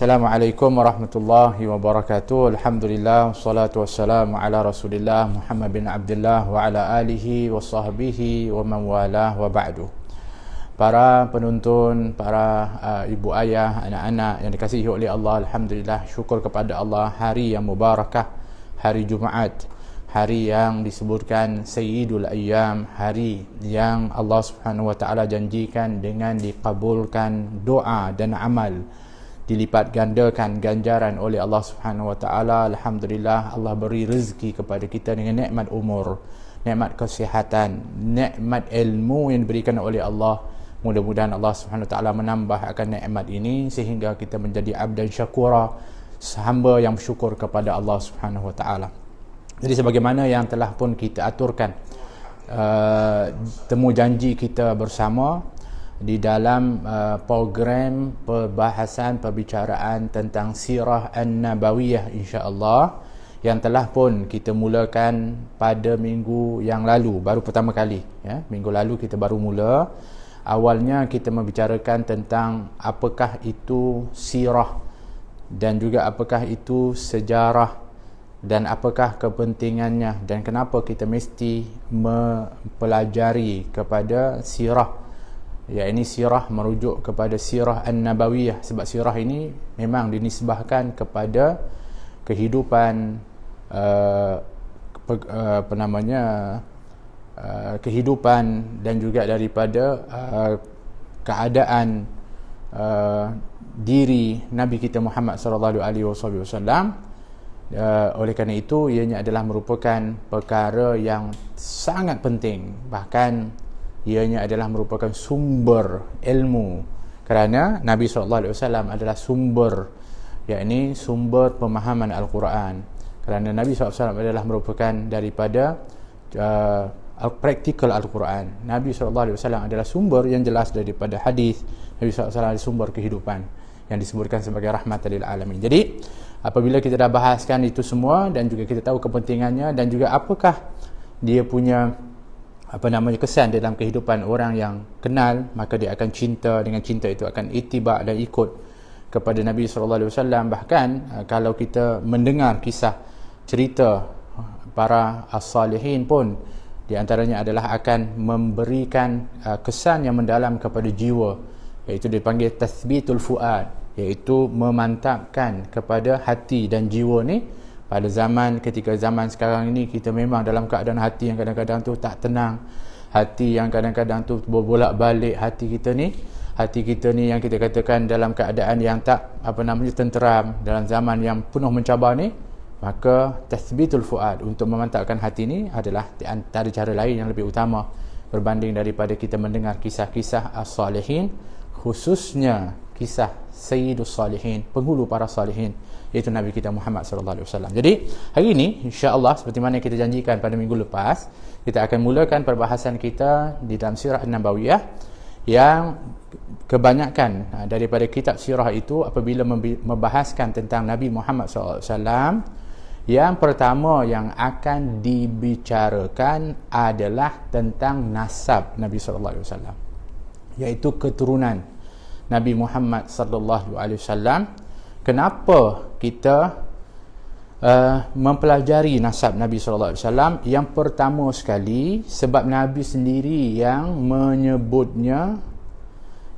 Assalamualaikum warahmatullahi wabarakatuh. Alhamdulillah, wassalatu wassalamu ala Rasulillah Muhammad bin Abdullah wa ala alihi wa sahbihi wa man walah wa ba'du. Para penonton, para ibu ayah, anak-anak yang dikasihi oleh Allah, alhamdulillah, syukur kepada Allah, hari yang mubarakah, hari Jumaat, hari yang disebutkan Sayyidul Ayyam, hari yang Allah Subhanahu wa taala janjikan dengan dikabulkan doa dan amal, dilipat gandakan ganjaran oleh Allah Subhanahu wa taala. Alhamdulillah, Allah beri rezeki kepada kita dengan nikmat umur, nikmat kesihatan, nikmat ilmu yang diberikan oleh Allah. Mudah-mudahan Allah Subhanahu wa taala menambah akan nikmat ini sehingga kita menjadi abdan syakura, hamba yang bersyukur kepada Allah Subhanahu wa taala. Jadi sebagaimana yang telah pun kita aturkan temu janji kita bersama di dalam program perbahasan perbicaraan tentang sirah an-nabawiyah, insya-Allah, yang telah pun kita mulakan pada minggu yang lalu, baru pertama kali ya. Minggu lalu kita baru mula. Awalnya kita membicarakan tentang apakah itu sirah dan juga apakah itu sejarah dan apakah kepentingannya dan kenapa kita mesti mempelajari kepada sirah. Ya, ini sirah merujuk kepada sirah an-nabawiyah, sebab sirah ini memang dinisbahkan kepada kehidupan kehidupan dan juga daripada keadaan diri Nabi kita Muhammad sallallahu alaihi wasallam. Oleh kerana itu, ianya adalah merupakan perkara yang sangat penting, bahkan ianya adalah merupakan sumber ilmu, kerana Nabi SAW adalah sumber, yakni sumber pemahaman Al-Quran, kerana Nabi SAW adalah merupakan daripada praktikal Al-Quran. Nabi SAW adalah sumber yang jelas daripada hadis. Nabi SAW adalah sumber kehidupan yang disebutkan sebagai rahmatan lil alamin. Jadi apabila kita dah bahaskan itu semua dan juga kita tahu kepentingannya dan juga apakah dia punya kesan dalam kehidupan orang yang kenal, maka dia akan cinta, dengan cinta itu akan ittiba' dan ikut kepada Nabi SAW. Bahkan kalau kita mendengar kisah cerita para as-salihin pun, di antaranya adalah akan memberikan kesan yang mendalam kepada jiwa, iaitu dipanggil tathbitul fuad, iaitu memantapkan kepada hati dan jiwa ni. Pada ketika zaman sekarang ini, kita memang dalam keadaan hati yang kadang-kadang tu tak tenang, hati yang kadang-kadang tu berbolak-balik, hati kita ni yang kita katakan dalam keadaan yang tak tenteram, dalam zaman yang penuh mencabar ni. Maka tathbitul fuad, untuk memantapkan hati ni, adalah di antara cara lain yang lebih utama berbanding daripada kita mendengar kisah-kisah as-salihin, khususnya kisah Sayyidus Salihin, penghulu para salihin, iaitu Nabi kita Muhammad sallallahu alaihi wasallam. Jadi hari ini insya-Allah, seperti mana yang kita janjikan pada minggu lepas, kita akan mulakan perbahasan kita di dalam sirah an-nabawiyah, yang kebanyakan daripada kitab sirah itu apabila membahaskan tentang Nabi Muhammad sallallahu alaihi wasallam, yang pertama yang akan dibicarakan adalah tentang nasab Nabi sallallahu alaihi wasallam, iaitu keturunan Nabi Muhammad sallallahu alaihi wasallam. Kenapa kita mempelajari nasab Nabi sallallahu alaihi wasallam? Yang pertama sekali, sebab Nabi sendiri yang menyebutnya.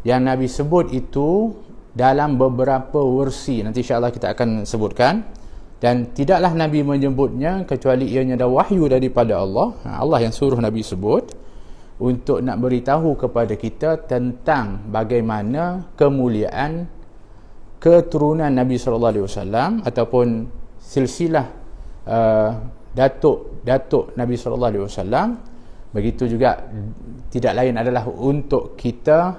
Yang Nabi sebut itu dalam beberapa versi, nanti insya-Allah kita akan sebutkan. Dan tidaklah Nabi menyebutnya kecuali ianya ada wahyu daripada Allah. Allah yang suruh Nabi sebut untuk nak beritahu kepada kita tentang bagaimana kemuliaan keturunan Nabi sallallahu alaihi wasallam ataupun silsilah datuk Nabi sallallahu alaihi wasallam. Begitu juga tidak lain adalah untuk kita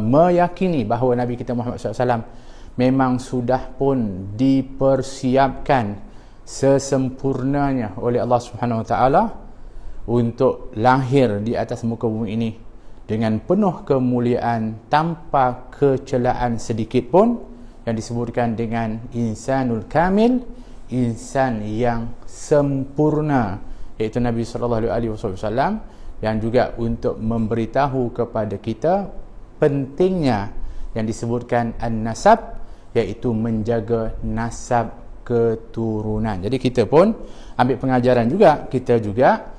meyakini bahawa Nabi kita Muhammad sallallahu alaihi wasallam memang sudah pun dipersiapkan sesempurnanya oleh Allah Subhanahu wa taala untuk lahir di atas muka bumi ini dengan penuh kemuliaan, tanpa kecelaan sedikit pun, yang disebutkan dengan insanul kamil, insan yang sempurna, iaitu Nabi sallallahu alaihi wasallam. yang juga untuk memberitahu kepada kita pentingnya yang disebutkan an-nasab, iaitu menjaga nasab keturunan. Jadi kita pun ambil pengajaran juga, kita juga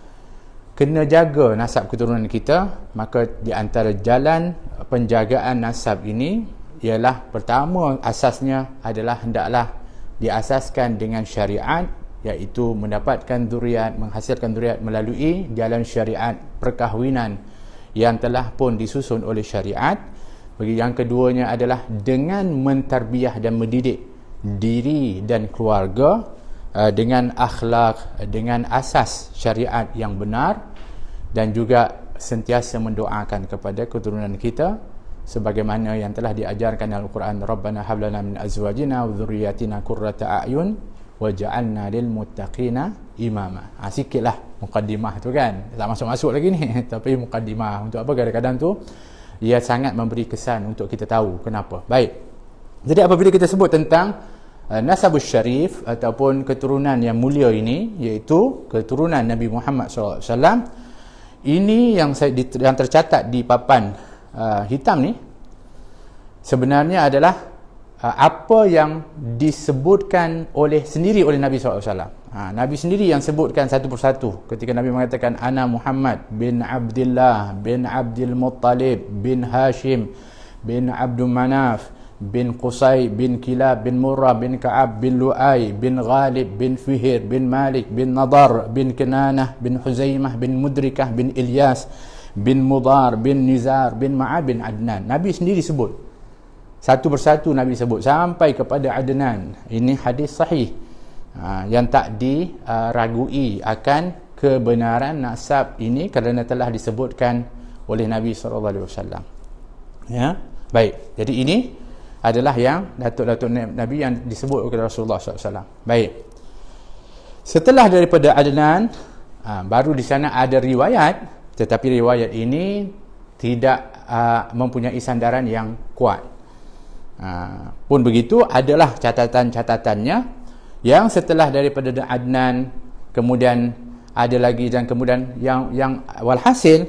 kena jaga nasab keturunan kita. Maka di antara jalan penjagaan nasab ini ialah, pertama asasnya adalah hendaklah diasaskan dengan syariat, iaitu mendapatkan zuriat, menghasilkan zuriat melalui jalan syariat perkahwinan yang telah pun disusun oleh syariat. Bagi yang keduanya adalah dengan mentarbiah dan mendidik diri dan keluarga dengan akhlak, dengan asas syariat yang benar, dan juga sentiasa mendoakan kepada keturunan kita sebagaimana yang telah diajarkan dalam Al-Quran, Rabbana hab lana min azwajina wa dhurriyyatina qurrata a'yun waj'alna lil muttaqina imama. Sikitlah mukaddimah tu kan, tak masuk-masuk lagi ni tapi mukaddimah untuk apa, kadang-kadang tu ia sangat memberi kesan untuk kita tahu kenapa. Baik, jadi apabila kita sebut tentang nasabus syarif ataupun keturunan yang mulia ini, iaitu keturunan Nabi Muhammad SAW, ini yang tercatat di papan hitam ni sebenarnya adalah apa yang disebutkan sendiri oleh Nabi SAW. Nabi sendiri yang sebutkan satu persatu ketika Nabi mengatakan, Ana Muhammad bin Abdullah bin Abdul Muttalib bin Hashim bin Abdul Manaf bin Qusay bin Kilab bin Murrah bin Ka'ab bin Lu'ay bin Ghalib bin Fihir bin Malik bin Nadar bin Kinanah bin Huzaimah bin Mudrikah bin Ilyas bin Mudar bin Nizar bin Ma'ad bin Adnan. Nabi sendiri sebut satu persatu, Nabi sebut sampai kepada Adnan. Ini hadis sahih yang tak diragui akan kebenaran nasab ini kerana telah disebutkan oleh Nabi SAW. Ya, baik. Jadi ini adalah yang datuk-datuk Nabi yang disebut oleh Rasulullah SAW. Baik. Setelah daripada Adnan, baru di sana ada riwayat, tetapi riwayat ini tidak mempunyai sandaran yang kuat. Pun begitu, adalah catatan-catatannya yang setelah daripada Adnan, kemudian ada lagi, dan kemudian yang walhasil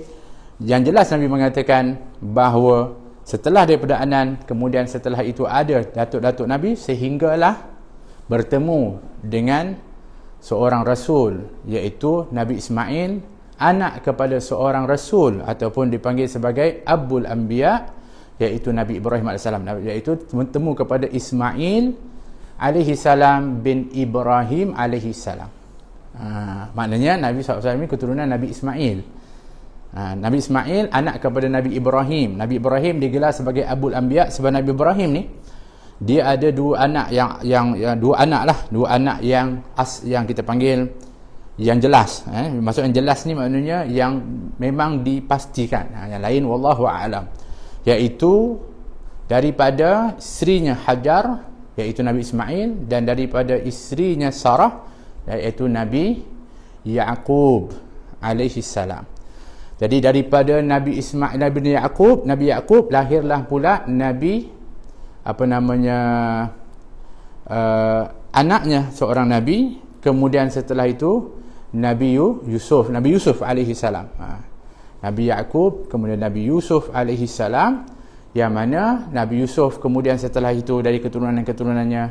yang jelas Nabi mengatakan bahawa setelah daripada Adnan, kemudian setelah itu ada datuk-datuk Nabi, sehinggalah bertemu dengan seorang Rasul, iaitu Nabi Ismail, anak kepada seorang Rasul ataupun dipanggil sebagai Abul Anbiya, iaitu Nabi Ibrahim AS, iaitu bertemu kepada Ismail alaihi salam bin Ibrahim alaihi salam. Maknanya Nabi SAW ini keturunan Nabi Ismail. Nabi Ismail anak kepada Nabi Ibrahim. Nabi Ibrahim digelar sebagai Abul Anbiya sebab Nabi Ibrahim ni dia ada dua anak dua anak yang kita panggil yang jelas. Maksud yang jelas ni maknanya yang memang dipastikan. Yang lain wallahu a'lam. Iaitu daripada isterinya Hajar, iaitu Nabi Ismail, dan daripada isterinya Sarah, iaitu Nabi Yaqub alaihi salam. Jadi daripada Nabi Ismail, Nabi Yaqub lahirlah pula Nabi anaknya seorang Nabi, kemudian setelah itu Nabi Yusuf alaihi salam. Nabi Yaqub, kemudian Nabi Yusuf alaihi salam, yang mana Nabi Yusuf kemudian setelah itu dari keturunan-keturunannya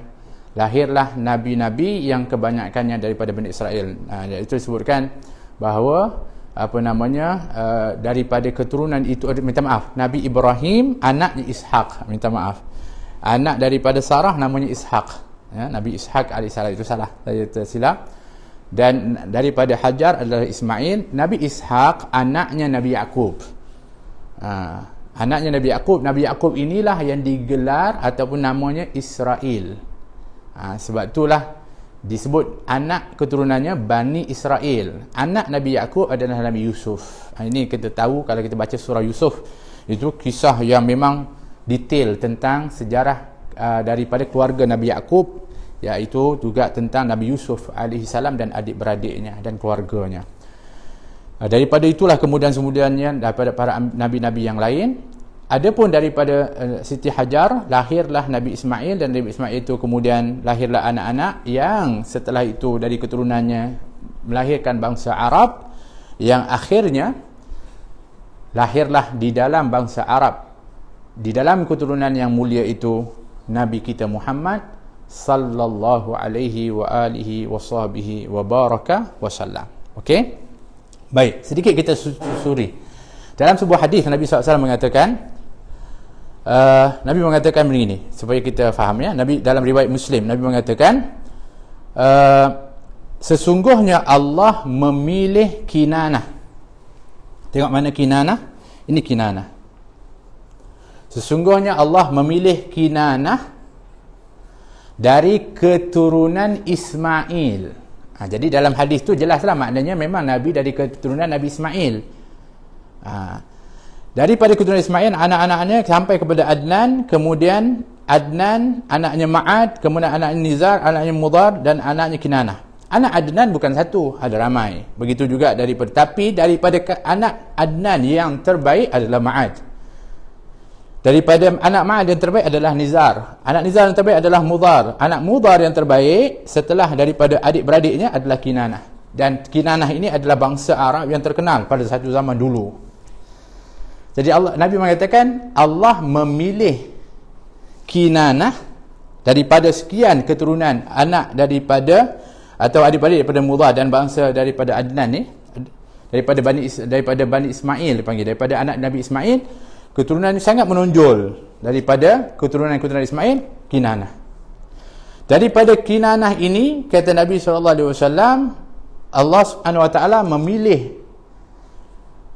lahirlah nabi-nabi yang kebanyakannya daripada Bani Israel. Itu disebutkan bahawa daripada keturunan itu, Nabi Ibrahim anaknya Ishak, anak daripada Sarah namanya Ishak, Nabi Ishak alaihissalam, itu salah, saya tersilap. Dan daripada Hajar adalah Ismail. Nabi Ishak anaknya Nabi Yaqub. Anaknya Nabi Yaqub. Nabi Yaqub inilah yang digelar ataupun namanya Israel. Sebab itulah disebut anak keturunannya Bani Israel. Anak Nabi Yaqub adalah Nabi Yusuf. Ini kita tahu kalau kita baca surah Yusuf, itu kisah yang memang detail tentang sejarah daripada keluarga Nabi Yaqub, iaitu juga tentang Nabi Yusuf alaihissalam dan adik-beradiknya dan keluarganya. Daripada itulah kemudian-kemudiannya daripada para nabi-nabi yang lain. Adapun daripada Siti Hajar lahirlah Nabi Ismail, dan Nabi Ismail itu kemudian lahirlah anak-anak yang setelah itu dari keturunannya melahirkan bangsa Arab, yang akhirnya lahirlah di dalam bangsa Arab, di dalam keturunan yang mulia itu Nabi kita Muhammad sallallahu alaihi wa alihi wa sahbihi wa baraka wa sallam. Okey? Baik, sedikit kita susuri. Dalam sebuah hadis Nabi SAW mengatakan, Nabi mengatakan begini, supaya kita faham ya. Nabi dalam riwayat Muslim, Nabi mengatakan, sesungguhnya Allah memilih Kinanah. Tengok mana Kinanah? Ini Kinanah. Sesungguhnya Allah memilih Kinanah dari keturunan Ismail. Jadi dalam hadis tu jelaslah maknanya memang Nabi dari keturunan Nabi Ismail. Daripada keturunan Ismail, anak-anaknya sampai kepada Adnan, kemudian Adnan, anaknya Ma'ad, kemudian anaknya Nizar, anaknya Mudar, dan anaknya Kinanah. Anak Adnan bukan satu, ada ramai. Begitu juga tapi daripada anak Adnan yang terbaik adalah Ma'ad. Daripada anak Ma'ad yang terbaik adalah Nizar. Anak Nizar yang terbaik adalah Mudar. Anak Mudar yang terbaik setelah daripada adik-beradiknya adalah Kinanah. Dan Kinanah ini adalah bangsa Arab yang terkenal pada satu zaman dulu. Jadi Nabi mengatakan Allah memilih Kinanah daripada sekian keturunan anak daripada atau adik-beradik daripada Mudar dan bangsa daripada Adnan ni, daripada Bani Ismail dipanggil, daripada anak Nabi Ismail, keturunan ini sangat menonjol daripada keturunan Ismail, Kinanah. Daripada Kinanah ini, kata Nabi SAW, Allah Subhanahu Wa Taala memilih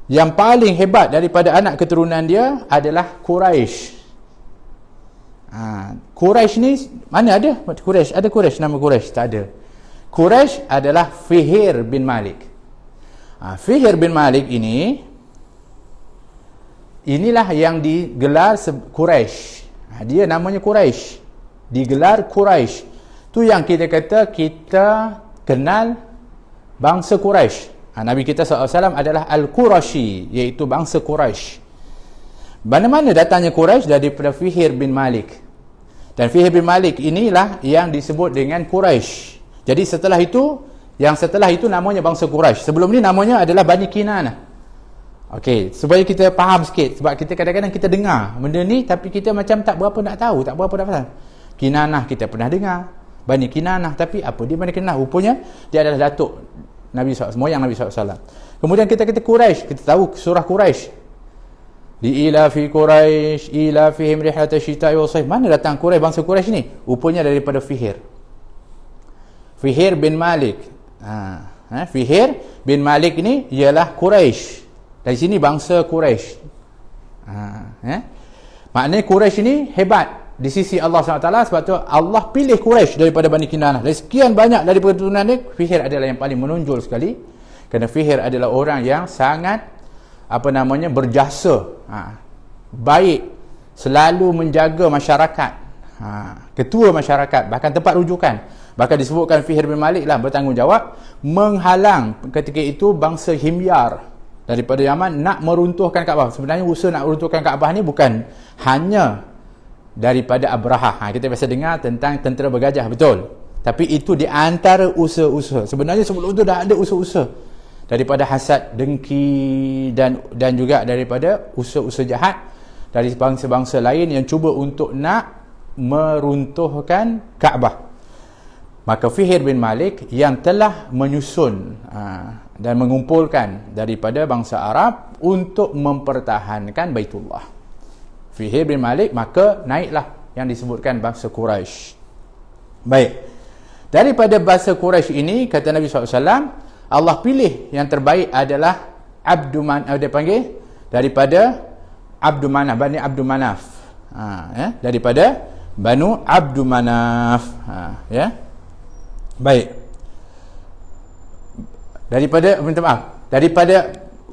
yang paling hebat daripada anak keturunan dia adalah Quraisy. Quraisy ni mana ada? Quraisy ada Quraisy, nama Quraisy tak ada. Quraisy adalah Fihr bin Malik. Fihr bin Malik inilah yang digelar Quraisy. Dia namanya Quraisy, digelar Quraisy. Tu yang kita kata kita kenal bangsa Quraisy. Nabi kita SAW adalah Al-Qurashi, iaitu bangsa Quraisy. Mana-mana datangnya Quraisy daripada Fihr bin Malik. Dan Fihr bin Malik inilah yang disebut dengan Quraisy. Jadi setelah itu namanya bangsa Quraisy. Sebelum ni namanya adalah Bani Kinanah. Okey, supaya kita faham sikit, sebab kita kadang-kadang kita dengar benda ni tapi kita macam tak berapa nak tahu, tak berapa nak faham. Kinanah kita pernah dengar, Bani Kinanah, tapi apa dia Bani Kinanah? Rupanya dia adalah datuk Nabi SAW, moyang Nabi SAW. Kemudian kita kata Quraisy, kita tahu surah Quraisy. Li ilafi Quraisy, ilafihim rihlata syita'i wa sayf. Mana datang Quraisy, bangsa Quraisy ni? Rupanya daripada Fihr bin Malik. Fihr bin Malik ni ialah Quraisy. Dari sini bangsa Quraisy. Maknanya Quraisy ni hebat di sisi Allah SWT, sebab tu Allah pilih Quraisy daripada Bani Kinanah. Dari sekian banyak daripada keturunan ni, Fihr adalah yang paling menonjol sekali. Kerana Fihr adalah orang yang sangat berjasa, baik, selalu menjaga masyarakat, ketua masyarakat, bahkan tempat rujukan. Bahkan disebutkan Fihr bin Malik lah bertanggungjawab menghalang ketika itu bangsa Himyar daripada Yaman nak meruntuhkan Kaabah. Sebenarnya usaha nak meruntuhkan Kaabah ni bukan hanya daripada Abraha. Kita biasa dengar tentang tentera bergajah, betul. Tapi itu di antara usaha-usaha. Sebenarnya sebelum itu dah ada usaha-usaha daripada hasad, dengki dan juga daripada usaha-usaha jahat dari bangsa-bangsa lain yang cuba untuk nak meruntuhkan Kaabah. Maka Fihr bin Malik yang telah menyusun dan mengumpulkan daripada bangsa Arab untuk mempertahankan Baitullah. Fihr bin Malik, maka naiklah yang disebutkan bangsa Quraisy. Baik. Daripada bangsa Quraisy ini, kata Nabi SAW, Allah pilih yang terbaik adalah dia panggil daripada Abdul Manaf, Bani Abdul Manaf. Daripada Banu Abdul Manaf. Baik. Daripada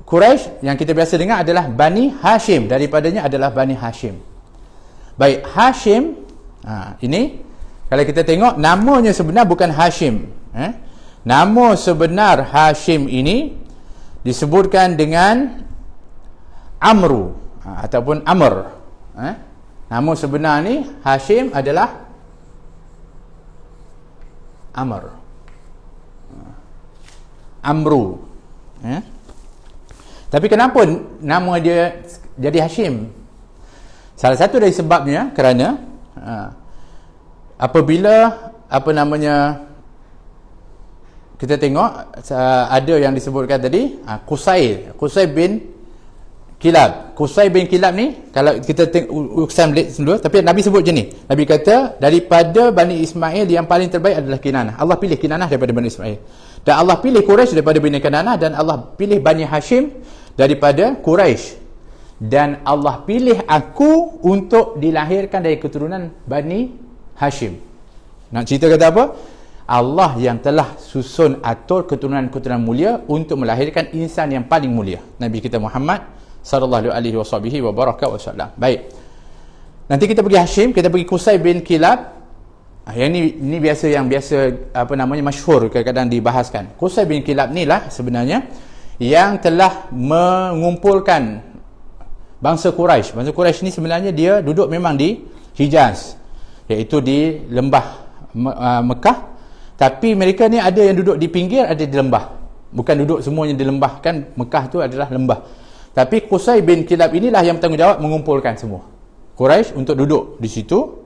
Quraisy yang kita biasa dengar adalah Bani Hashim. Daripadanya adalah Bani Hashim. Baik, Hashim ini kalau kita tengok namanya sebenar bukan Hashim. Nama sebenar Hashim ini disebutkan dengan Amru ataupun Amr. Nama sebenar ni Hashim adalah Amr. Amru. Tapi kenapa nama dia jadi Hashim? Salah satu dari sebabnya kerana apabila kita tengok ada yang disebutkan tadi Qusay bin Kilab. Qusay bin Kilab ni, kalau kita tengok dulu, tapi Nabi sebut je ni. Nabi kata daripada Bani Ismail yang paling terbaik adalah Kinanah. Allah pilih Kinanah daripada Bani Ismail. Dan Allah pilih Quraisy daripada Bani Kinanah, dan Allah pilih Bani Hashim daripada Quraisy. Dan Allah pilih aku untuk dilahirkan dari keturunan Bani Hashim. Nak cerita kata apa? Allah yang telah susun atur keturunan-keturunan mulia untuk melahirkan insan yang paling mulia, Nabi kita Muhammad sallallahu alaihi wasallam. Baik. Nanti kita pergi Hashim, kita pergi Qusay bin Kilab. Yang ni biasa masyhur kadang-kadang dibahaskan. Qusay bin Kilab ni lah sebenarnya yang telah mengumpulkan bangsa Quraisy. Bangsa Quraisy ni sebenarnya dia duduk memang di Hijaz, iaitu di lembah Mekah, tapi mereka ni ada yang duduk di pinggir, ada di lembah. Bukan duduk semuanya di lembah, kan Mekah tu adalah lembah. Tapi Qusay bin Kilab inilah yang bertanggungjawab mengumpulkan semua Quraisy untuk duduk di situ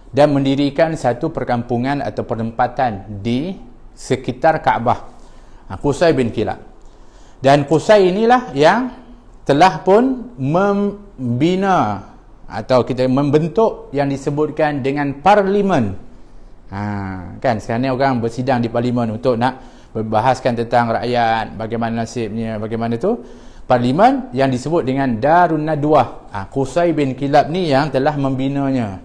dan mendirikan satu perkampungan atau penempatan di sekitar Kaabah. Qusay bin Kilab. Dan Qusay inilah yang telah pun membina atau kita membentuk yang disebutkan dengan parlimen. Kan sekarang ni orang bersidang di parlimen untuk nak berbahaskan tentang rakyat, bagaimana nasibnya, bagaimana tu. Parlimen yang disebut dengan Darun Nadwah. Qusay bin Kilab ni yang telah membinanya.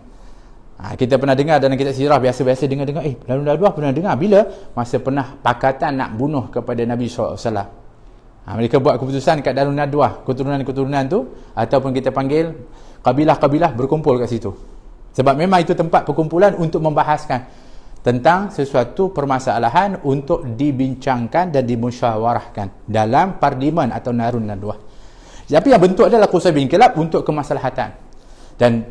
Kita pernah dengar dalam kitab sirah, biasa-biasa dengar Darun Nadwah pernah dengar bila masa pernah pakatan nak bunuh kepada Nabi SAW. Mereka buat keputusan kat Darun Nadwah, keturunan-keturunan tu, ataupun kita panggil kabilah-kabilah berkumpul kat situ. Sebab memang itu tempat perkumpulan untuk membahaskan tentang sesuatu permasalahan untuk dibincangkan dan dimusyawarahkan dalam parlimen atau Darun Nadwah. Tapi yang bentuk adalah Qusay bin Kilab untuk kemaslahatan. Dan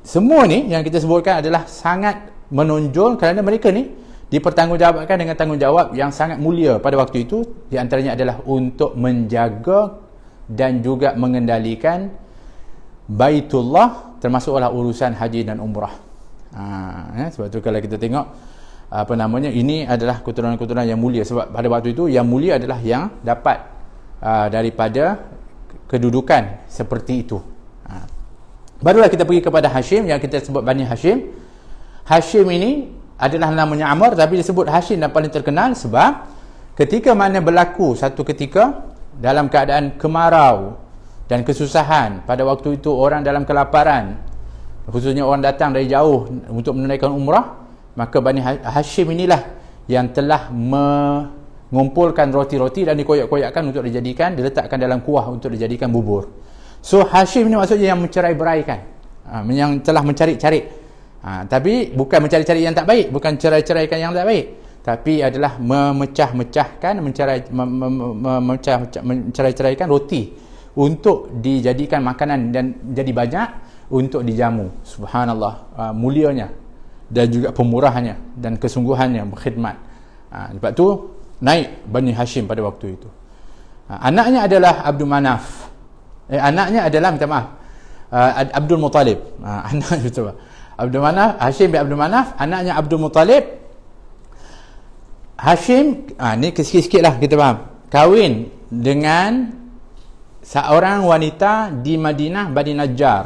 semua ni yang kita sebutkan adalah sangat menonjol kerana mereka ni dipertanggungjawabkan dengan tanggungjawab yang sangat mulia pada waktu itu. Di antaranya adalah untuk menjaga dan juga mengendalikan Baitullah, termasuklah urusan haji dan umrah. Sebab tu kalau kita tengok ini adalah keturunan-keturunan yang mulia, sebab pada waktu itu yang mulia adalah yang dapat daripada kedudukan seperti itu. Barulah kita pergi kepada Hashim yang kita sebut Bani Hashim. Hashim ini adalah namanya Amr, tapi disebut Hashim dan paling terkenal sebab ketika mana berlaku satu ketika dalam keadaan kemarau dan kesusahan, pada waktu itu orang dalam kelaparan, khususnya orang datang dari jauh untuk menunaikan umrah, maka Bani Hashim inilah yang telah mengumpulkan roti-roti dan dikoyak-koyakkan untuk dijadikan, diletakkan dalam kuah untuk dijadikan bubur. So Hashim ni maksudnya yang mencerai-beraikan, yang telah mencari-cari, tapi bukan mencari-cari yang tak baik, bukan cerai-ceraikan yang tak baik, tapi adalah memecah-mecahkan, mencerai-ceraikan roti untuk dijadikan makanan dan jadi banyak untuk dijamu. Subhanallah, mulianya dan juga pemurahannya dan kesungguhannya berkhidmat. Sebab tu naik Bani Hashim pada waktu itu. Anaknya adalah Abdul Manaf. Anaknya adalah, minta maaf, Abdul Muttalib. Anaknya betul. Abdul Manaf, Hashim bin Abdul Manaf, anaknya Abdul Muttalib. Hashim, ni sikit-sikit lah kita faham, kahwin dengan seorang wanita di Madinah, Bani Najjar.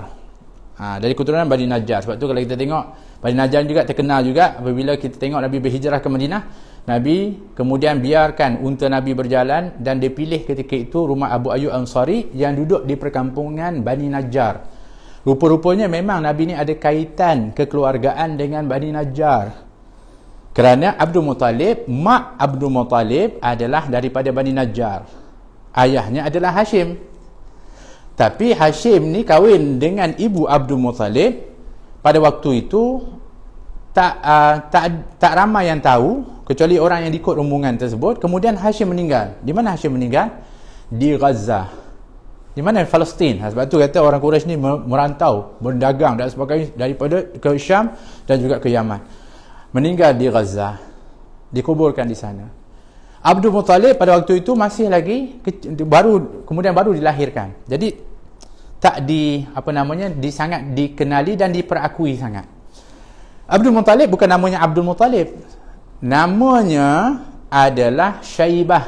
Dari keturunan Bani Najjar. Sebab tu kalau kita tengok Bani Najjar juga terkenal juga apabila kita tengok Nabi berhijrah ke Madinah, Nabi kemudian biarkan unta Nabi berjalan dan dia pilih ketika itu rumah Abu Ayyub Ansari yang duduk di perkampungan Bani Najjar. Rupa-rupanya memang Nabi ni ada kaitan kekeluargaan dengan Bani Najjar. Kerana Abdul Muttalib, mak Abdul Muttalib adalah daripada Bani Najjar. Ayahnya adalah Hashim. Tapi Hashim ni kahwin dengan ibu Abdul Muttalib. Pada waktu itu tak ramai yang tahu kecuali orang yang ikut rombongan tersebut. Kemudian Hashim meninggal. Di mana Hashim meninggal? Di Gaza. Di mana? Palestin. Sebab tu kata orang Quraisy ni merantau, berdagang dan sebagainya daripada ke Syam dan juga ke Yaman. Meninggal di Gaza. Dikuburkan di sana. Abdul Muttalib pada waktu itu masih lagi kemudian baru dilahirkan. Jadi tak sangat dikenali dan diperakui sangat. Abdul Muttalib bukan namanya Abdul Muttalib. Namanya adalah Syaibah.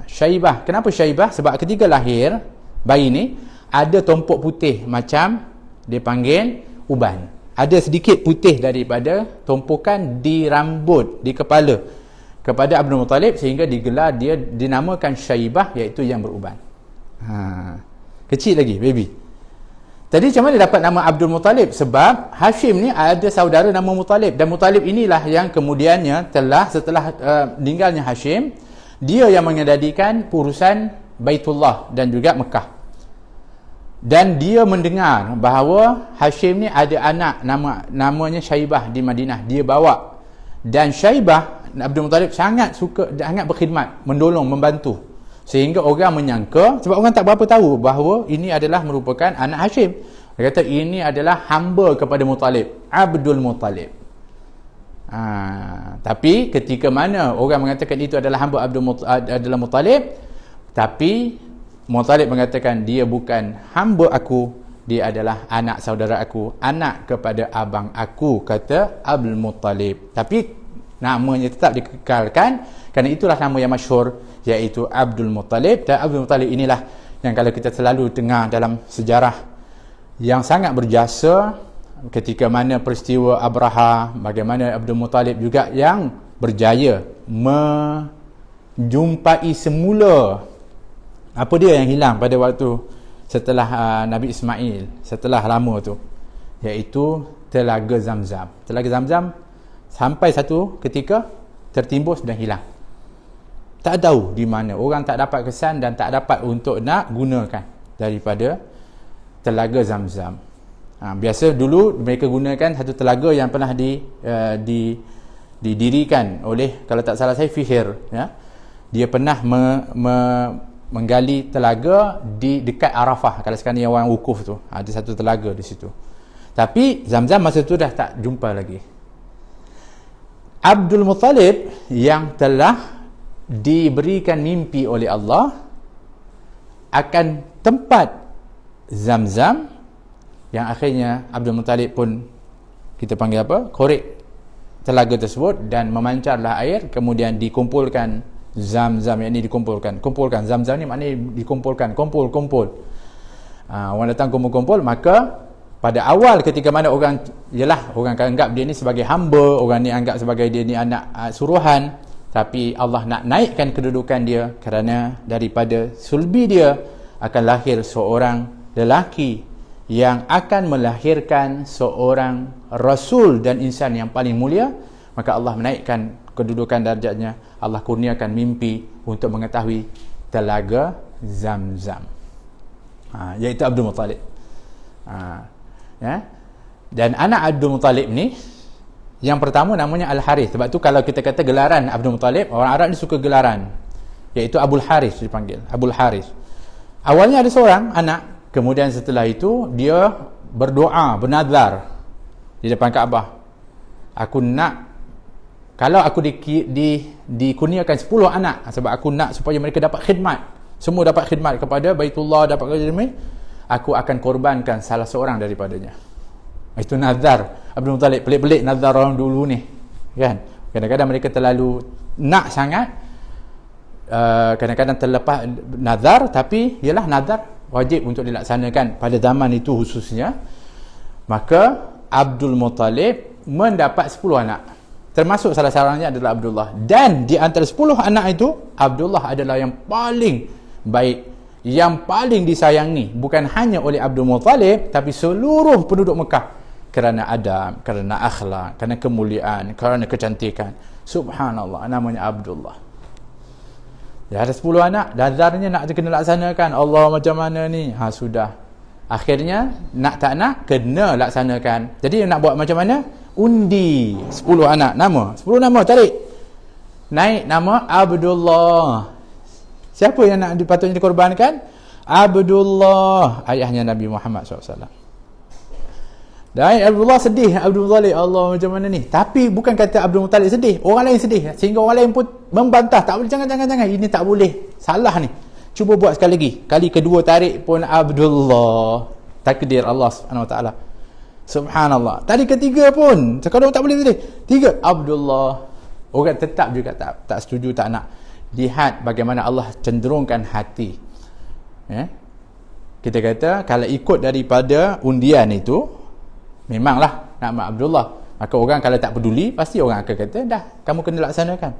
Syaibah. Kenapa Syaibah? Sebab ketika lahir bayi ni ada tompok putih macam dia panggil uban. Ada sedikit putih daripada tumpukan di rambut, di kepala kepada Abdul Muttalib, sehingga digelar dia dinamakan Syaibah, iaitu yang beruban. Kecil lagi baby. Tadi macam mana dapat nama Abdul Muttalib? Sebab Hashim ni ada saudara nama Muttalib, dan Muttalib inilah yang kemudiannya telah setelah meninggalnya Hashim, dia yang mengendalikan urusan Baitullah dan juga Mekah. Dan dia mendengar bahawa Hashim ni ada anak namanya Syaibah di Madinah. Dia bawa, dan Syaibah, Abdul Muttalib sangat berkhidmat, menolong, membantu, sehingga orang menyangka, sebab orang tak berapa tahu bahawa ini adalah merupakan anak Hashim. Dia kata ini adalah hamba kepada Muttalib, Abdul Muttalib. Tapi ketika mana orang mengatakan itu adalah hamba adalah Muttalib, tapi Muttalib mengatakan dia bukan hamba aku, dia adalah anak saudara aku, anak kepada abang aku, kata Abdul Muttalib. Tapi namanya tetap dikekalkan, kerana itulah nama yang masyhur, iaitu Abdul Muttalib. Dan Abdul Muttalib inilah yang kalau kita selalu dengar dalam sejarah, yang sangat berjasa ketika mana peristiwa Abraha, bagaimana Abdul Muttalib juga yang berjaya menjumpai semula apa dia yang hilang pada waktu setelah Nabi Ismail, setelah lama tu, iaitu Telaga Zamzam. Telaga Zamzam sampai satu ketika tertimbus dan hilang. Tak tahu di mana, orang tak dapat kesan dan tak dapat untuk nak gunakan daripada Telaga Zamzam. Biasa dulu mereka gunakan satu telaga yang pernah didirikan oleh, kalau tak salah saya, Fihir, ya. Dia pernah menggali telaga di dekat Arafah. Kalau sekarang yang orang wukuf tu, ada satu telaga di situ. Tapi Zamzam masa tu dah tak jumpa lagi. Abdul Muttalib yang telah diberikan mimpi oleh Allah akan tempat Zamzam, yang akhirnya Abdul Muttalib pun, kita panggil apa, korek telaga tersebut, dan memancarlah air, kemudian dikumpulkan Zamzam, yang ini kumpulkan Zamzam ni maknanya dikumpulkan, kumpul. Orang datang kumpul. Maka pada awal ketika mana orang akan anggap dia ni sebagai hamba, orang ni anggap sebagai dia ni anak suruhan, tapi Allah nak naikkan kedudukan dia, kerana daripada sulbi dia akan lahir seorang lelaki yang akan melahirkan seorang rasul dan insan yang paling mulia. Maka Allah menaikkan kedudukan darjatnya, Allah kurniakan mimpi untuk mengetahui Telaga Zamzam, iaitu Abdul Muttalib. Ya? Dan anak Abdul Muttalib ni, yang pertama namanya Al-Harith. Sebab tu kalau kita kata gelaran Abdul Muttalib, orang Arab ni suka gelaran, iaitu Abul Harith dipanggil, Abul Harith. Awalnya ada seorang anak, kemudian setelah itu dia berdoa, bernazar di depan Kaabah, aku nak, kalau aku dikurniakan 10 anak, sebab aku nak supaya mereka dapat khidmat, semua dapat khidmat kepada Baitullah, dapat kerja demi, aku akan korbankan salah seorang daripadanya. Itu nazar Abdul Muttalib. Pelik-pelik nazar orang dulu ni, kan? Kadang-kadang mereka terlalu nak sangat, kadang-kadang terlepas nazar, tapi ialah nazar wajib untuk dilaksanakan pada zaman itu khususnya. Maka Abdul Muttalib mendapat 10 anak, termasuk salah seorangnya adalah Abdullah. Dan di antara 10 anak itu, Abdullah adalah yang paling baik, yang paling disayangi, bukan hanya oleh Abdul Muttalib, tapi seluruh penduduk Mekah, kerana adab, kerana akhlak, kerana kemuliaan, kerana kecantikan. Subhanallah, namanya Abdullah. Dia ada 10 anak, nazarnya nak kena laksanakan. Allah, macam mana ni? Sudah. Akhirnya nak tak nak kena laksanakan. Jadi nak buat macam mana? Undi 10 anak nama. 10 nama tarik. Naik nama Abdullah. Siapa yang nak dipatutnya dikorbankan? Abdullah, ayahnya Nabi Muhammad SAW. Dan Abdullah sedih, Abdul Muttalib, Allah macam mana ni? Tapi bukan kata Abdul Muttalib sedih, orang lain sedih, sehingga orang lain pun membantah, tak boleh, jangan, ini tak boleh, salah ni, cuba buat sekali lagi. Kali kedua tarik pun Abdullah, takdir Allah SWT. Subhanallah. Tadi ketiga pun sekarang tak boleh tadi. Tiga Abdullah. Orang tetap juga tak setuju, tak nak. Lihat bagaimana Allah cenderungkan hati. Kita kata kalau ikut daripada undian itu, memanglah nama Abdullah. Maka orang kalau tak peduli, pasti orang akan kata dah, kamu kena laksanakan.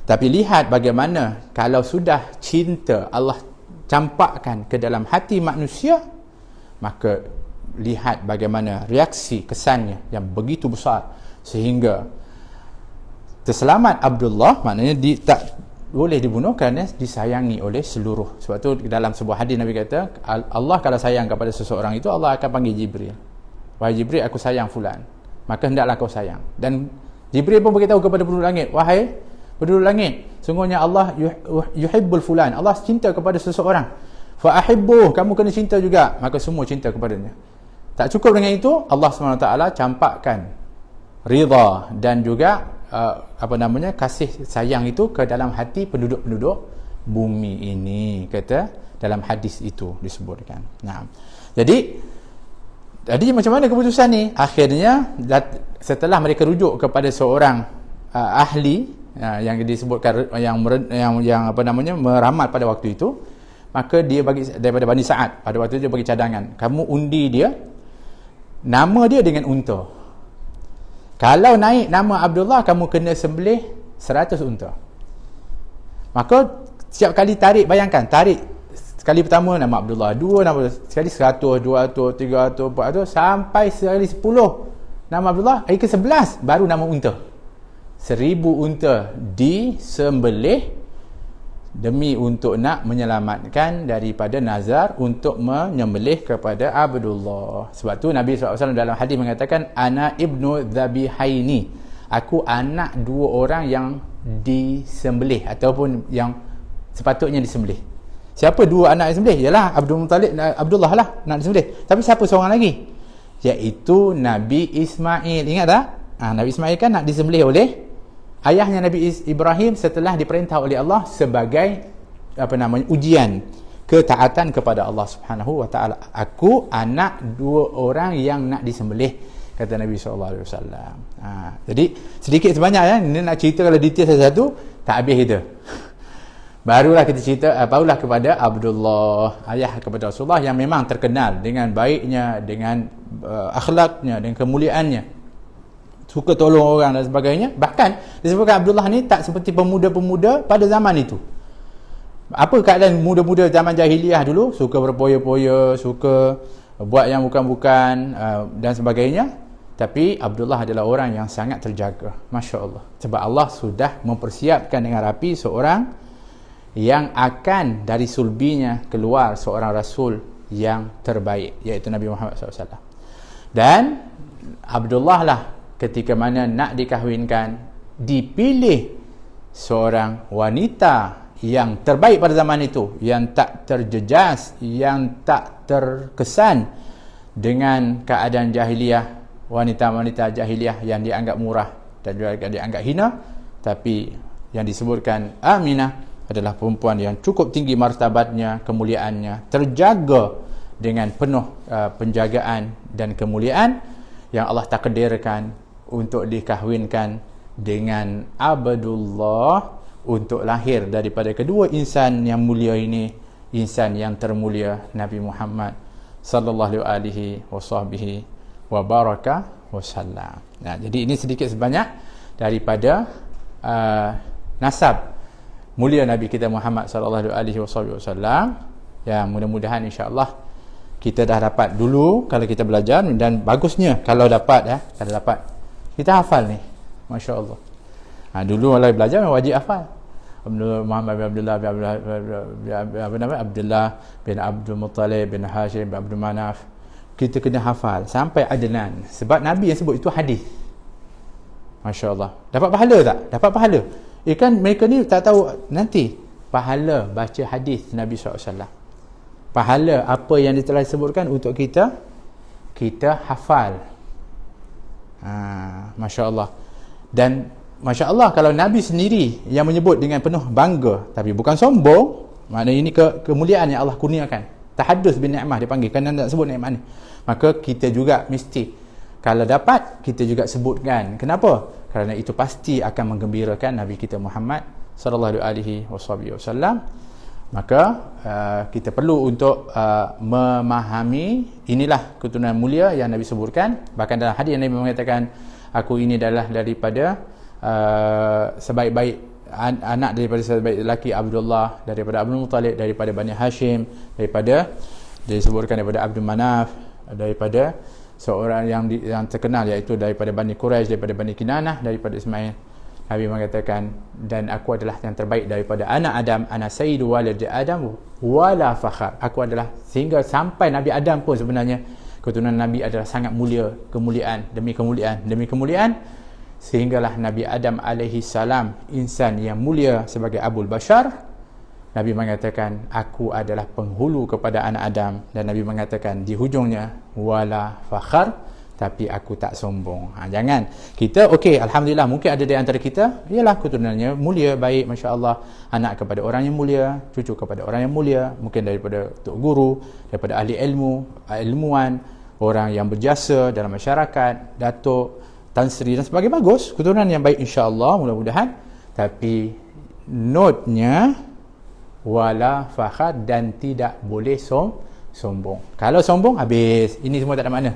Tapi lihat bagaimana kalau sudah cinta Allah campakkan ke dalam hati manusia, maka lihat bagaimana reaksi kesannya yang begitu besar sehingga terselamat Abdullah, maknanya tak boleh dibunuh kerana disayangi oleh seluruh. Sebab tu dalam sebuah hadis Nabi kata, Allah kalau sayang kepada seseorang itu, Allah akan panggil Jibril. Wahai Jibril, aku sayang fulan, maka hendaklah kau sayang. Dan Jibril pun beritahu kepada penduduk langit, wahai penduduk langit, sungguhnya Allah yuhibbul fulan, Allah cinta kepada seseorang, fa ahibbuh, kamu kena cinta juga, maka semua cinta kepadanya. Tak cukup dengan itu, Allah SWT campakkan ridha dan juga kasih sayang itu ke dalam hati penduduk-penduduk bumi ini, kata dalam hadis itu disebutkan. Nah, jadi macam mana keputusan ni? Akhirnya setelah mereka rujuk kepada seorang ahli yang disebutkan yang meramal pada waktu itu, maka dia bagi daripada Bani Sa'ad, pada waktu itu dia bagi cadangan, kamu undi dia, nama dia dengan unta. Kalau naik nama Abdullah, kamu kena sembelih 100 unta. Maka setiap kali tarik, bayangkan tarik sekali pertama nama Abdullah, dua nama, sekali 100, 200, 300, 400, sampai sekali 10 nama Abdullah, hari ke-11 baru nama unta. 1000 unta disembelih demi untuk nak menyelamatkan daripada nazar untuk menyembelih kepada Abdullah. Sebab tu Nabi SAW dalam hadis mengatakan, ana ibnu dhabihaini, aku anak dua orang yang disembelih ataupun yang sepatutnya disembelih. Siapa dua anak disembelih? Ialah Abdullah lah nak disembelih. Tapi siapa seorang lagi? Iaitu Nabi Ismail. Ingat tak? Nabi Ismail kan nak disembelih oleh ayahnya Nabi Ibrahim setelah diperintah oleh Allah sebagai ujian ketaatan kepada Allah Subhanahu wa taala. Aku anak dua orang yang nak disembelih, kata Nabi SAW. Jadi sedikit sebanyak ini nak cerita, kalau detail satu-satu tak habis kita. Barulah kita cerita barulah kepada Abdullah, ayah kepada Rasulullah, yang memang terkenal dengan baiknya, dengan akhlaknya, dengan kemuliaannya, suka tolong orang dan sebagainya. Bahkan disebutkan Abdullah ni tak seperti pemuda-pemuda pada zaman itu. Apa keadaan muda-muda zaman jahiliah dulu? Suka berpoya-poya, suka buat yang bukan-bukan dan sebagainya. Tapi Abdullah adalah orang yang sangat terjaga, Masya Allah. Sebab Allah sudah mempersiapkan dengan rapi seorang yang akan dari sulbinya keluar seorang Rasul yang terbaik, iaitu Nabi Muhammad SAW. Dan Abdullah lah ketika mana nak dikahwinkan, dipilih seorang wanita yang terbaik pada zaman itu, yang tak terjejas, yang tak terkesan dengan keadaan jahiliyah, wanita-wanita jahiliyah yang dianggap murah dan juga dianggap hina. Tapi yang disebutkan Aminah adalah perempuan yang cukup tinggi martabatnya, kemuliaannya, terjaga dengan penuh penjagaan dan kemuliaan yang Allah takdirkan untuk dikahwinkan dengan Abdullah, untuk lahir daripada kedua insan yang mulia ini, insan yang termulia Nabi Muhammad sallallahu alaihi wasahbihi wa baraka wasallam. Jadi ini sedikit sebanyak daripada nasab mulia Nabi kita Muhammad sallallahu alaihi wasallam, yang mudah-mudahan insya-Allah kita dah dapat dulu kalau kita belajar, dan bagusnya kalau dapat kita hafal ni, masya-Allah. Dulu kalau belajar wajib hafal. Muhammad bin Abdullah bin Abdul Muttalib bin Hashim bin Abdul Manaf, kita kena hafal sampai Adnan, sebab Nabi yang sebut itu hadis. Masya-Allah. Dapat pahala tak? Dapat pahala. Kan mereka ni tak tahu nanti pahala baca hadis Nabi SAW, pahala apa yang telah disebutkan untuk kita hafal. Masya Allah. Dan Masya Allah, kalau Nabi sendiri yang menyebut dengan penuh bangga, tapi bukan sombong, maknanya ini kemuliaan yang Allah kurniakan. Tahaddus bin ni'mah dipanggil, kerana nak sebut nikmat ni. Maka kita juga mesti kalau dapat kita juga sebutkan. Kenapa? Kerana itu pasti akan menggembirakan Nabi kita Muhammad sallallahu alaihi wasallam. Maka kita perlu untuk memahami inilah keturunan mulia yang Nabi sebutkan. Bahkan dalam hadis yang Nabi mengatakan, aku ini adalah daripada sebaik-baik anak daripada sebaik lelaki Abdullah, daripada Abdul Muttalib, daripada Bani Hashim, daripada disebutkan daripada Abdul Manaf, daripada seorang yang terkenal iaitu daripada Bani Quraisy, daripada Bani Kinanah, daripada Ismail. Nabi mengatakan, dan aku adalah yang terbaik daripada anak Adam, ana sayyidu walad Adam wala fakhar. Aku adalah, sehingga sampai Nabi Adam pun sebenarnya keturunan Nabi adalah sangat mulia, kemuliaan demi kemuliaan demi kemuliaan, sehinggalah Nabi Adam alaihi salam, insan yang mulia sebagai Abul Bashar, Nabi mengatakan aku adalah penghulu kepada anak Adam, dan Nabi mengatakan di hujungnya wala fakhar, tapi aku tak sombong. Jangan kita okey, alhamdulillah mungkin ada di antara kita ialah keturunannya mulia, baik, masya-Allah, anak kepada orang yang mulia, cucu kepada orang yang mulia, mungkin daripada tok guru, daripada ahli ilmu, ilmuwan, orang yang berjasa dalam masyarakat, datuk, Tan Sri dan sebagainya, bagus, keturunan yang baik insya-Allah, mudah-mudahan. Tapi notnya wala fakhar, dan tidak boleh sombong. Kalau sombong habis, ini semua tak ada makna.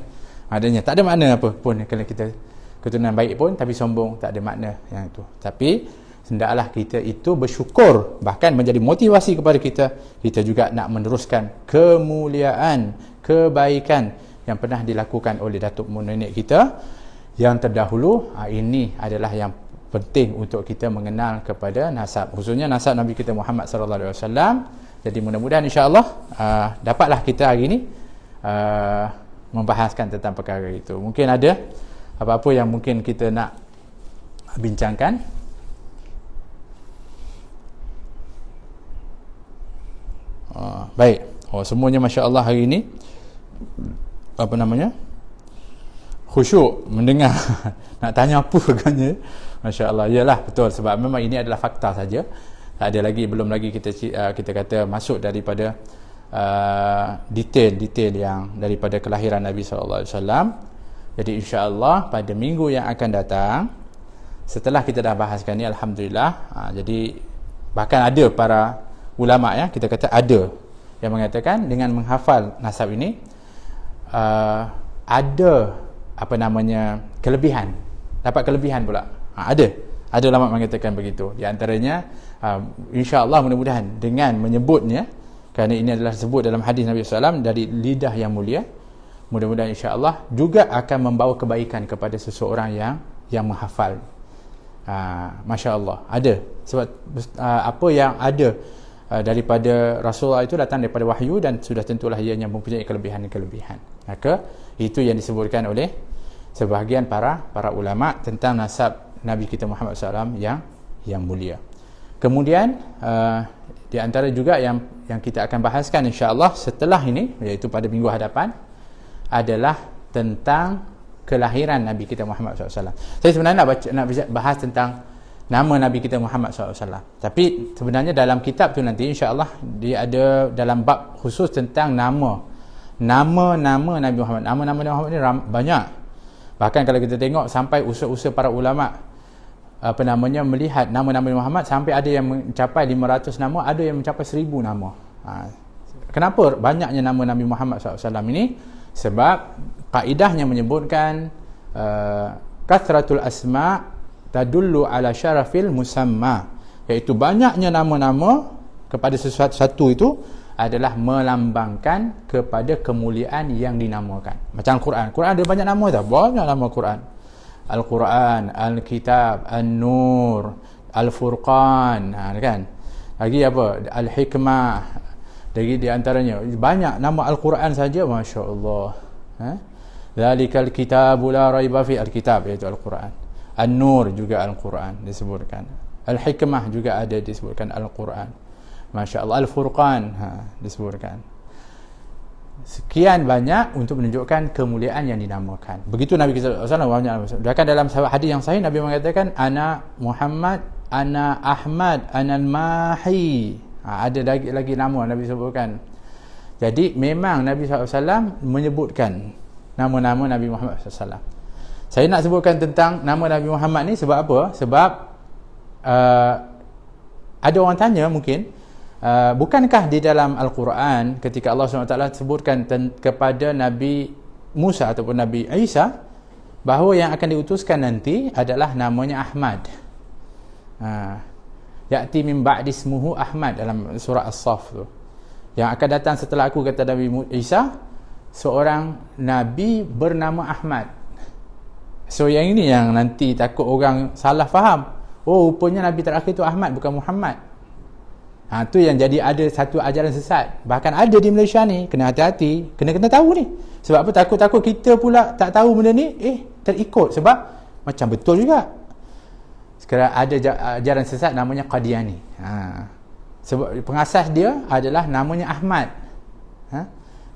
Adanya tak ada makna apa pun kalau kita keturunan baik pun tapi sombong, tak ada makna yang itu. Tapi hendaklah kita itu bersyukur, bahkan menjadi motivasi kepada kita juga nak meneruskan kemuliaan, kebaikan yang pernah dilakukan oleh datuk nenek kita yang terdahulu. Ini adalah yang penting untuk kita mengenal kepada nasab, khususnya nasab Nabi kita Muhammad sallallahu alaihi wasallam. Jadi mudah-mudahan insya-Allah dapatlah kita hari ini membahaskan tentang perkara itu. Mungkin ada apa-apa yang mungkin kita nak bincangkan. Baik. Semuanya masya-Allah hari ini khusyuk mendengar. Nak tanya apa agaknya, masya-Allah. Yalah, betul, sebab memang ini adalah fakta saja. Tak ada lagi, belum lagi kita kata masuk daripada detail-detail yang daripada kelahiran Nabi sallallahu alaihi wasallam. Jadi insya-Allah pada minggu yang akan datang, setelah kita dah bahaskan ni, alhamdulillah, jadi bahkan ada para ulama, ya, kita kata ada yang mengatakan dengan menghafal nasab ini ada kelebihan, dapat kelebihan pula. Ada ulama mengatakan begitu. Di antaranya insya-Allah, mudah-mudahan dengan menyebutnya, kerana ini adalah disebut dalam hadis Nabi SAW dari lidah yang mulia, mudah-mudahan insya-Allah juga akan membawa kebaikan kepada seseorang yang menghafal. Masya-Allah, ada. Sebab apa yang ada daripada Rasulullah itu datang daripada wahyu, dan sudah tentulah ianya mempunyai kelebihan-kelebihan. Maka itu yang disebutkan oleh sebahagian para ulama tentang nasab Nabi kita Muhammad SAW yang mulia. Kemudian di antara juga yang kita akan bahaskan insya-Allah setelah ini, iaitu pada minggu hadapan, adalah tentang kelahiran Nabi kita Muhammad SAW. Saya sebenarnya nak bahas tentang nama Nabi kita Muhammad SAW, tapi sebenarnya dalam kitab tu nanti insya-Allah dia ada dalam bab khusus tentang nama-nama Nabi Muhammad. Nama-nama Nabi Muhammad ni banyak. Bahkan kalau kita tengok sampai usul-usul para ulama melihat nama Nabi Muhammad, sampai ada yang mencapai 500 nama, ada yang mencapai 1000 nama. Kenapa banyaknya nama Nabi Muhammad SAW ini? Sebab kaidahnya menyebutkan kathratul asma' tadullu ala syarafil musamma, iaitu banyaknya nama-nama kepada sesuatu itu adalah melambangkan kepada kemuliaan yang dinamakan. Macam Al-Quran. Quran ada banyak nama tak? Banyak nama Quran. Al-Quran, Al-Kitab, An-Nur, Al-Furqan, kan? Lagi apa? Al-Hikmah. Lagi di antaranya banyak nama Al-Quran saja, masya-Allah. Dzalikal kitabu la raiba fi, Al-Kitab iaitu Al-Quran. An-Nur juga Al-Quran disebutkan. Al-Hikmah juga ada disebutkan Al-Quran. Masya-Allah. Al-Furqan disebutkan. Sekian banyak untuk menunjukkan kemuliaan yang dinamakan. Begitu Nabi kita SAW. Bahkan dalam hadis yang sahih, Nabi mengatakan ana Muhammad, ana Ahmad, ana Al-Mahi. Ada lagi nama Nabi sebutkan. Jadi memang Nabi SAW menyebutkan nama-nama Nabi Muhammad SAW. Saya nak sebutkan tentang nama Nabi Muhammad ni sebab apa? Sebab ada orang tanya mungkin, bukankah di dalam Al-Quran ketika Allah SWT sebutkan kepada Nabi Musa ataupun Nabi Isa bahawa yang akan diutuskan nanti adalah namanya Ahmad. Ya'ti min ba'di ismuhu Ahmad dalam surah As-Saff tu. Yang akan datang setelah aku, kata Nabi Isa, seorang Nabi bernama Ahmad. So yang ini yang nanti takut orang salah faham. Oh, rupanya Nabi terakhir tu Ahmad, bukan Muhammad. Tu yang jadi ada satu ajaran sesat. Bahkan ada di Malaysia ni. Kena hati-hati, kena tahu ni. Sebab apa? Takut-takut kita pula tak tahu benda ni, terikut. Sebab macam betul juga. Sekarang ada ajaran sesat namanya Qadiani. Sebab pengasas dia adalah namanya Ahmad.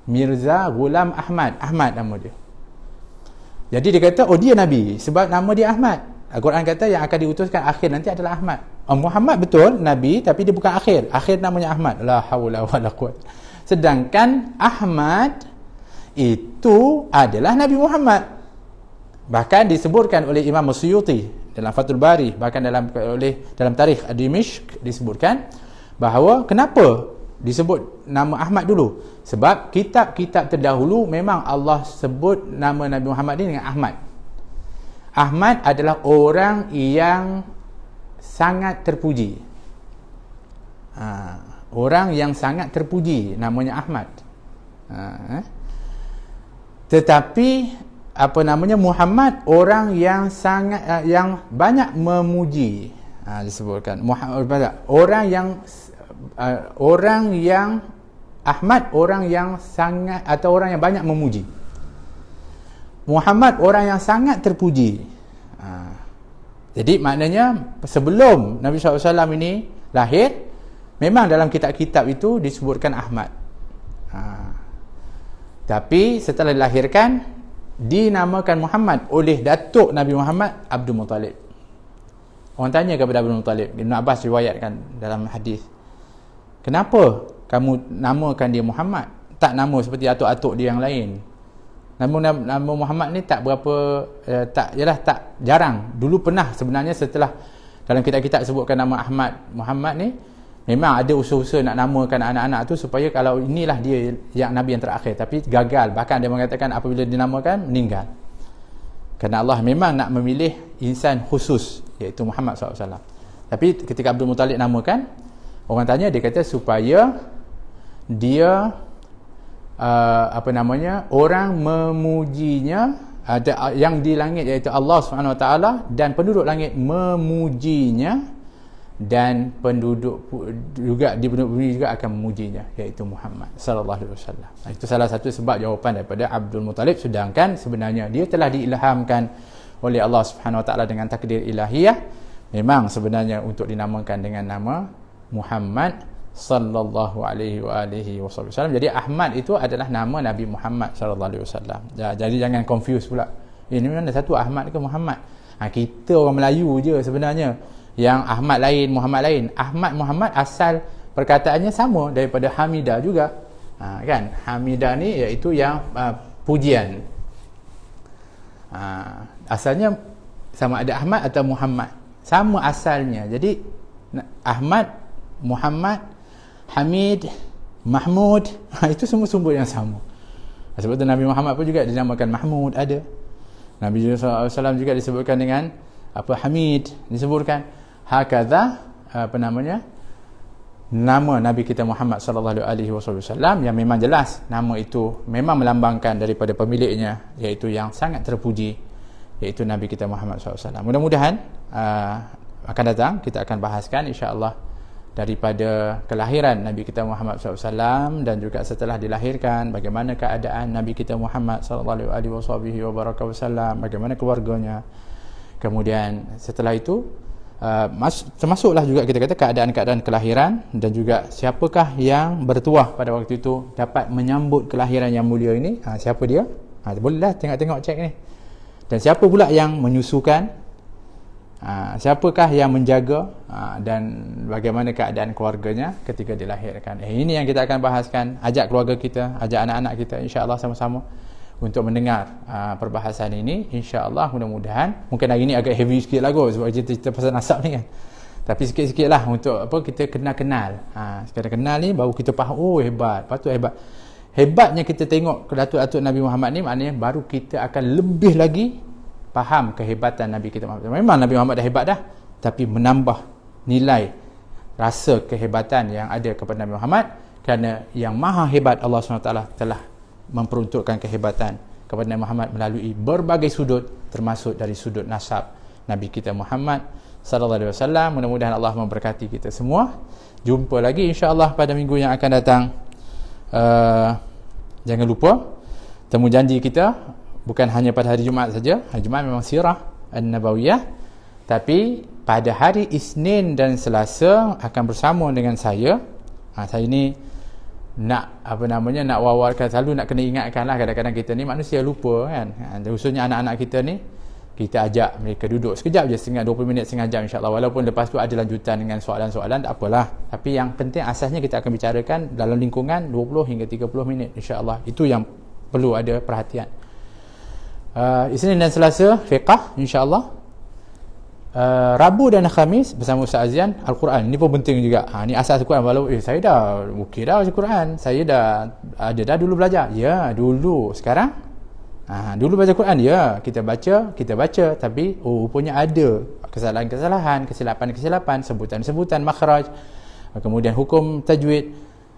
Mirza Ghulam Ahmad. Ahmad nama dia. Jadi dia kata, oh dia Nabi sebab nama dia Ahmad. Al-Quran kata yang akan diutuskan akhir nanti adalah Ahmad. Muhammad betul Nabi, tapi dia bukan akhir. Akhir namanya Ahmad. La haula wala quwwata. Sedangkan Ahmad itu adalah Nabi Muhammad. Bahkan disebutkan oleh Imam Suyuti dalam Fathul Bari, bahkan dalam Tarikh Dimishq disebutkan bahawa kenapa disebut nama Ahmad dulu. Sebab kitab-kitab terdahulu memang Allah sebut nama Nabi Muhammad ini dengan Ahmad. Ahmad adalah orang yang sangat terpuji. Orang yang sangat terpuji namanya Ahmad. Tetapi Muhammad orang yang sangat yang banyak memuji. Disebutkan orang yang Ahmad orang yang sangat atau orang yang banyak memuji. Muhammad orang yang sangat terpuji. Jadi maknanya sebelum Nabi SAW ini lahir, memang dalam kitab-kitab itu disebutkan Ahmad. Tapi setelah dilahirkan dinamakan Muhammad oleh datuk Nabi Muhammad, Abdul Muttalib. Orang tanya kepada Abdul Muttalib, Ibn Abbas riwayatkan dalam hadis, kenapa kamu namakan dia Muhammad, tak nama seperti atuk-atuk dia yang lain? Nama Muhammad ni tak berapa tak jarang. Dulu pernah sebenarnya setelah dalam kitab-kitab sebutkan nama Muhammad ni, memang ada usaha-usaha nak namakan anak-anak tu supaya kalau inilah dia yang Nabi yang terakhir, tapi gagal. Bahkan dia mengatakan apabila dinamakan meninggal. Kerana Allah memang nak memilih insan khusus, iaitu Muhammad SAW. Tapi ketika Abdul Muttalib namakan, orang tanya, dia kata supaya dia orang memujinya, ada yang di langit iaitu Allah SWT, dan penduduk langit memujinya, dan penduduk juga di penduduk bumi juga akan memujinya, iaitu Muhammad sallallahu alaihi wasallam. Itu salah satu sebab jawapan daripada Abdul Muttalib. Sedangkan sebenarnya dia telah diilhamkan oleh Allah Subhanahu Wa Taala dengan takdir ilahiyah, memang sebenarnya untuk dinamakan dengan nama Muhammad sallallahu alaihi wasallam. Jadi Ahmad itu adalah nama Nabi Muhammad sallallahu alaihi wasallam. Jadi jangan confuse pula. Ini mana satu Ahmad ke Muhammad? Kita orang Melayu je sebenarnya yang Ahmad lain, Muhammad lain. Ahmad Muhammad asal perkataannya sama daripada Hamidah juga. Kan? Hamidah ni iaitu yang pujian. Asalnya sama ada Ahmad atau Muhammad. Sama asalnya. Jadi Ahmad, Muhammad, Hamid, Mahmud, itu semua sumber yang sama. Sebab tu Nabi Muhammad pun juga dinamakan Mahmud ada. Nabi SAW juga disebutkan dengan Hamid, disebutkan hakadha nama Nabi kita Muhammad sallallahu alaihi wasallam, yang memang jelas nama itu memang melambangkan daripada pemiliknya, iaitu yang sangat terpuji, iaitu Nabi kita Muhammad SAW. Mudah-mudahan akan datang kita akan bahaskan insya-Allah daripada kelahiran Nabi kita Muhammad SAW, dan juga setelah dilahirkan bagaimana keadaan Nabi kita Muhammad sallallahu alaihi wasallam, bagaimana keluarganya. Kemudian setelah itu termasuklah juga kita kata keadaan-keadaan kelahiran, dan juga siapakah yang bertuah pada waktu itu dapat menyambut kelahiran yang mulia ini. Siapa dia? Bolehlah tengok-tengok cek ni. Dan siapa pula yang menyusukan, siapakah yang menjaga, dan bagaimana keadaan keluarganya ketika dilahirkan. Ini yang kita akan bahaskan. Ajak keluarga kita, ajak anak-anak kita insya-Allah sama-sama untuk mendengar perbahasan ini. InsyaAllah mudah-mudahan, mungkin hari ni agak heavy sikit lah kot sebab cerita pasal nasab ni kan, tapi sikit-sikit lah untuk apa, kita kenal-kenal. Sekadar kenal ni baru kita faham, oh hebat, patut hebat. Hebatnya kita tengok Datuk-datuk Nabi Muhammad ni, maknanya baru kita akan lebih lagi faham kehebatan Nabi kita Muhammad. Memang Nabi Muhammad dah hebat dah, tapi menambah nilai rasa kehebatan yang ada kepada Nabi Muhammad, kerana yang maha hebat Allah SWT telah memperuntukkan kehebatan kepada Nabi Muhammad melalui berbagai sudut, termasuk dari sudut nasab Nabi kita Muhammad sallallahu alaihi wasallam. Mudah-mudahan Allah memberkati kita semua. Jumpa lagi insya-Allah pada minggu yang akan datang. Jangan lupa temu janji kita bukan hanya pada hari Jumaat saja. Hari Jumaat memang sirah an-nabawiyah, tapi pada hari Isnin dan Selasa akan bersama dengan saya. Saya ni nak nak wawarkan, selalu nak kena ingatkan lah, kadang-kadang kita ni manusia lupa kan. Khususnya anak-anak kita ni, kita ajak mereka duduk sekejap je, setengah 20 minit, setengah jam insya-Allah. Walaupun lepas tu ada lanjutan dengan soalan-soalan, tak apalah. Tapi yang penting asasnya kita akan bicarakan dalam lingkungan 20 hingga 30 minit insya-Allah. Itu yang perlu ada perhatian. Isnin dan Selasa fiqh insya-Allah. Rabu dan Khamis bersama Ustaz Azian Al-Quran. Ini pun penting juga. Ni asas Al-Quran. Walau saya dah okey dah baca Quran. Saya dah dulu belajar. Ya, dulu. Sekarang dulu baca Quran, ya, kita baca, tapi rupanya ada kesalahan-kesalahan, kesilapan-kesilapan, sebutan-sebutan makhraj, kemudian hukum tajwid,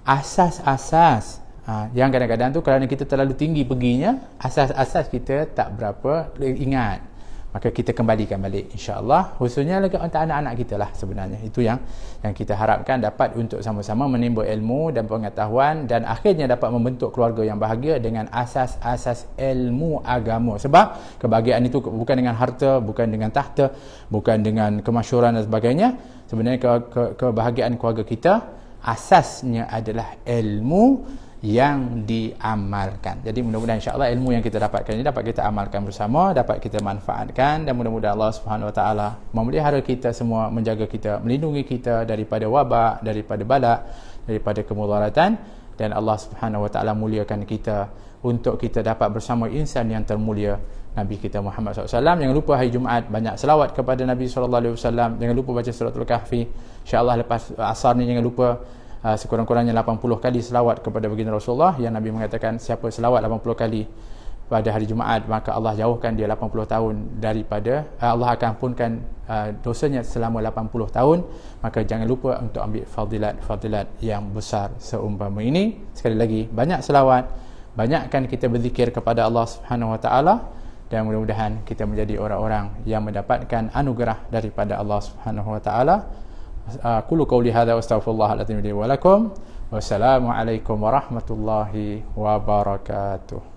asas-asas yang kadang-kadang tu kerana kita terlalu tinggi perginya, asas-asas kita tak berapa ingat, maka kita kembalikan balik insya-Allah, khususnya lagi untuk anak-anak kita lah sebenarnya. Itu yang kita harapkan dapat untuk sama-sama menimba ilmu dan pengetahuan, dan akhirnya dapat membentuk keluarga yang bahagia dengan asas-asas ilmu agama. Sebab kebahagiaan itu bukan dengan harta, bukan dengan tahta, bukan dengan kemasyhuran dan sebagainya. Sebenarnya kebahagiaan keluarga kita asasnya adalah ilmu yang diamalkan. Jadi mudah-mudahan insya-Allah ilmu yang kita dapatkan ini dapat kita amalkan bersama, dapat kita manfaatkan, dan mudah-mudahan Allah Subhanahu Wa Taala memelihara kita semua, menjaga kita, melindungi kita daripada wabak, daripada bala, daripada kemudaratan, dan Allah Subhanahu Wa Taala muliakan kita untuk kita dapat bersama insan yang termulia Nabi kita Muhammad SAW. Jangan lupa hari Jumaat banyak selawat kepada Nabi SAW. Jangan lupa baca suratul Kahfi. InsyaAllah lepas asar ni jangan lupa sekurang-kurangnya 80 kali selawat kepada baginda Rasulullah, yang Nabi mengatakan siapa selawat 80 kali pada hari Jumaat, maka Allah jauhkan dia 80 tahun daripada Allah akan ampunkan dosanya selama 80 tahun. Maka jangan lupa untuk ambil fadilat yang besar seumpama ini. Sekali lagi, banyak selawat, banyakkan kita berzikir kepada Allah Subhanahu Wa Taala, dan mudah-mudahan kita menjadi orang-orang yang mendapatkan anugerah daripada Allah Subhanahu Wa Taala. Qulu qawli hadza wa astaghfirullahal azim li wa lakum. Wassalamu alaikum warahmatullahi wabarakatuh.